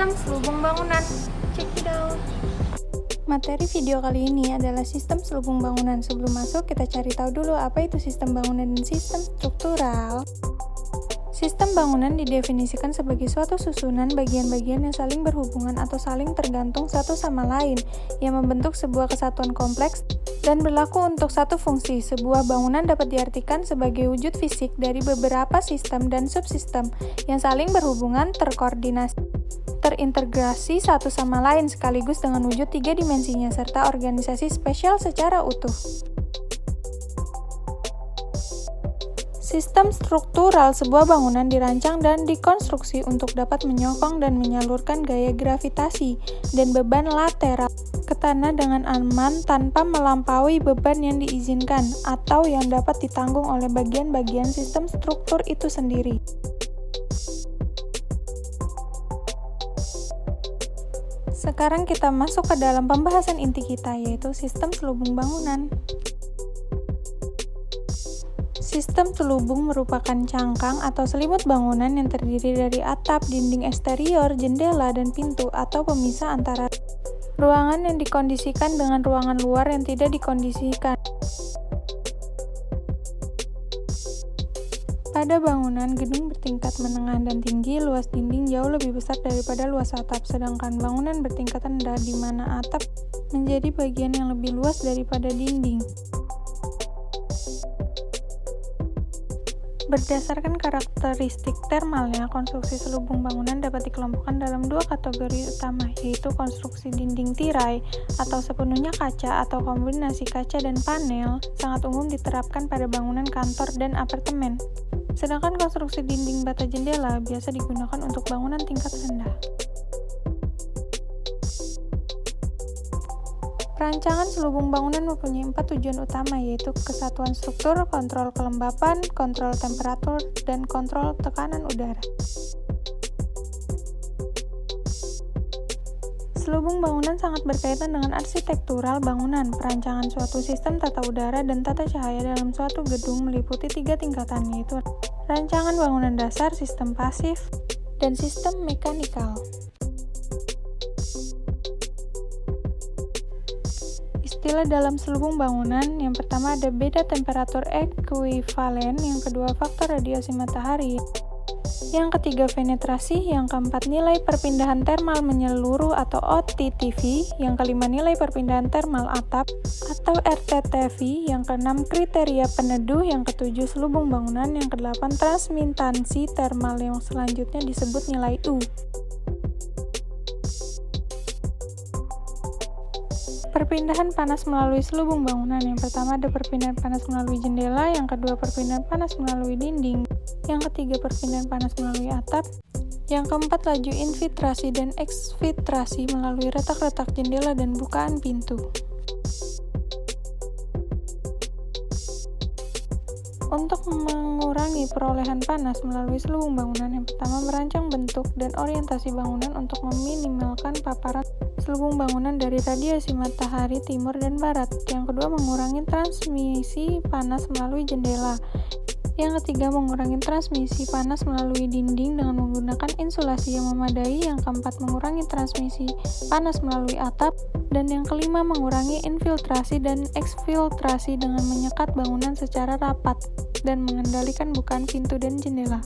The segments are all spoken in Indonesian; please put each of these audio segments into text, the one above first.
sistem selubung bangunan. Check it out. Materi video kali ini adalah sistem selubung bangunan. Sebelum masuk, kita cari tahu dulu apa itu sistem bangunan dan sistem struktural. Sistem bangunan didefinisikan sebagai suatu susunan bagian-bagian yang saling berhubungan atau saling tergantung satu sama lain, yang membentuk sebuah kesatuan kompleks dan berlaku untuk satu fungsi. Sebuah bangunan dapat diartikan sebagai wujud fisik dari beberapa sistem dan subsistem yang saling berhubungan, terkoordinasi, terintegrasi satu sama lain sekaligus dengan wujud tiga dimensinya, serta organisasi spesial secara utuh. Sistem struktural sebuah bangunan dirancang dan dikonstruksi untuk dapat menyokong dan menyalurkan gaya gravitasi dan beban lateral ke tanah dengan aman tanpa melampaui beban yang diizinkan atau yang dapat ditanggung oleh bagian-bagian sistem struktur itu sendiri. Sekarang kita masuk ke dalam pembahasan inti kita, yaitu sistem selubung bangunan. Sistem selubung merupakan cangkang atau selimut bangunan yang terdiri dari atap, dinding eksterior, jendela, dan pintu atau pemisah antara ruangan yang dikondisikan dengan ruangan luar yang tidak dikondisikan. Pada bangunan gedung bertingkat menengah dan tinggi, luas dinding jauh lebih besar daripada luas atap, sedangkan bangunan bertingkat rendah di mana atap menjadi bagian yang lebih luas daripada dinding. Berdasarkan karakteristik termalnya, konstruksi selubung bangunan dapat dikelompokkan dalam dua kategori utama, yaitu konstruksi dinding tirai atau sepenuhnya kaca atau kombinasi kaca dan panel, sangat umum diterapkan pada bangunan kantor dan apartemen. Sedangkan konstruksi dinding bata jendela biasa digunakan untuk bangunan tingkat rendah. Perancangan selubung bangunan mempunyai 4 tujuan utama, yaitu kesatuan struktur, kontrol kelembapan, kontrol temperatur, dan kontrol tekanan udara. Selubung bangunan sangat berkaitan dengan arsitektural bangunan. Perancangan suatu sistem tata udara dan tata cahaya dalam suatu gedung meliputi 3 tingkatan, yaitu rancangan bangunan dasar, sistem pasif, dan sistem mekanikal. Istilah dalam selubung bangunan, yang pertama ada beda temperatur ekuivalen, yang kedua faktor radiasi matahari, yang ketiga penetrasi, yang keempat nilai perpindahan termal menyeluruh atau OTTV, yang kelima nilai perpindahan termal atap atau RTTV, yang keenam kriteria peneduh, yang ketujuh selubung bangunan, yang kedelapan transmitansi termal, yang selanjutnya disebut nilai U. Perpindahan panas melalui selubung bangunan. Yang pertama ada perpindahan panas melalui jendela, yang kedua perpindahan panas melalui dinding, yang ketiga perpindahan panas melalui atap, yang keempat laju infiltrasi dan eksfiltrasi melalui retak-retak jendela dan bukaan pintu. Untuk mengurangi perolehan panas melalui selubung bangunan, yang pertama merancang bentuk dan orientasi bangunan untuk meminimalkan paparan selubung bangunan dari radiasi matahari timur dan barat. Yang kedua, mengurangi transmisi panas melalui jendela. Yang ketiga, mengurangi transmisi panas melalui dinding dengan menggunakan insulasi yang memadai. Yang keempat, mengurangi transmisi panas melalui atap. Dan yang kelima, mengurangi infiltrasi dan eksfiltrasi dengan menyekat bangunan secara rapat dan mengendalikan bukaan pintu dan jendela.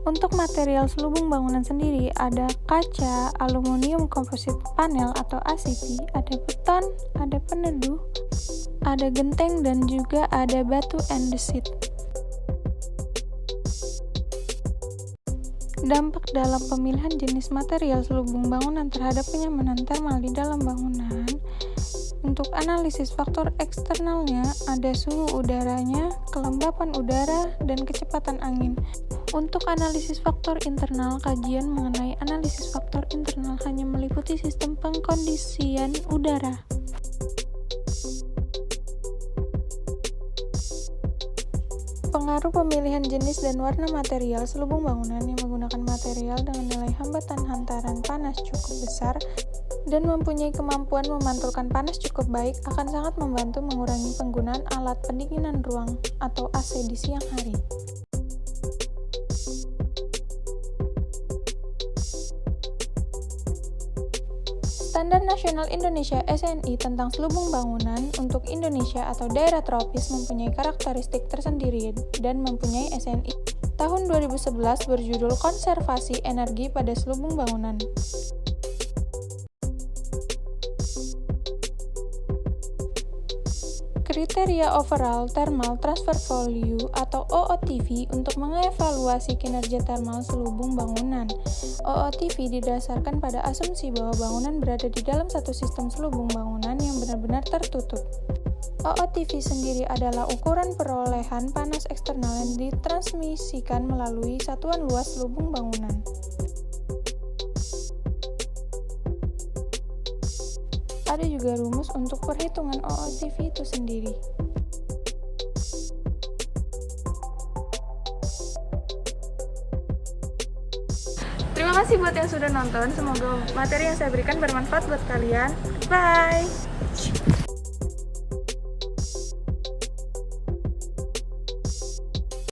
Untuk material selubung bangunan sendiri, ada kaca, aluminium composite panel atau ACP, ada beton, ada peneduh, ada genteng, dan juga ada batu andesit. Dampak dalam pemilihan jenis material selubung bangunan terhadap kenyamanan termal di dalam bangunan. Untuk analisis faktor eksternalnya, ada suhu udaranya, kelembapan udara, dan kecepatan angin. Untuk analisis faktor internal, kajian mengenai analisis faktor internal hanya meliputi sistem pengkondisian udara. Pengaruh pemilihan jenis dan warna material selubung bangunan yang menggunakan material dengan nilai hambatan hantaran panas cukup besar dan mempunyai kemampuan memantulkan panas cukup baik akan sangat membantu mengurangi penggunaan alat pendinginan ruang atau AC di siang hari. Standar Nasional Indonesia (SNI) tentang selubung bangunan untuk Indonesia atau daerah tropis mempunyai karakteristik tersendiri dan mempunyai SNI tahun 2011 berjudul Konservasi Energi pada Selubung Bangunan. Kriteria Overall Thermal Transfer Value atau OOTV untuk mengevaluasi kinerja thermal selubung bangunan. OOTV didasarkan pada asumsi bahwa bangunan berada di dalam satu sistem selubung bangunan yang benar-benar tertutup. OOTV sendiri adalah ukuran perolehan panas eksternal yang ditransmisikan melalui satuan luas selubung bangunan. Ada juga rumus untuk perhitungan OOTV itu sendiri. Terima kasih buat yang sudah nonton. Semoga materi yang saya berikan bermanfaat buat kalian. Bye!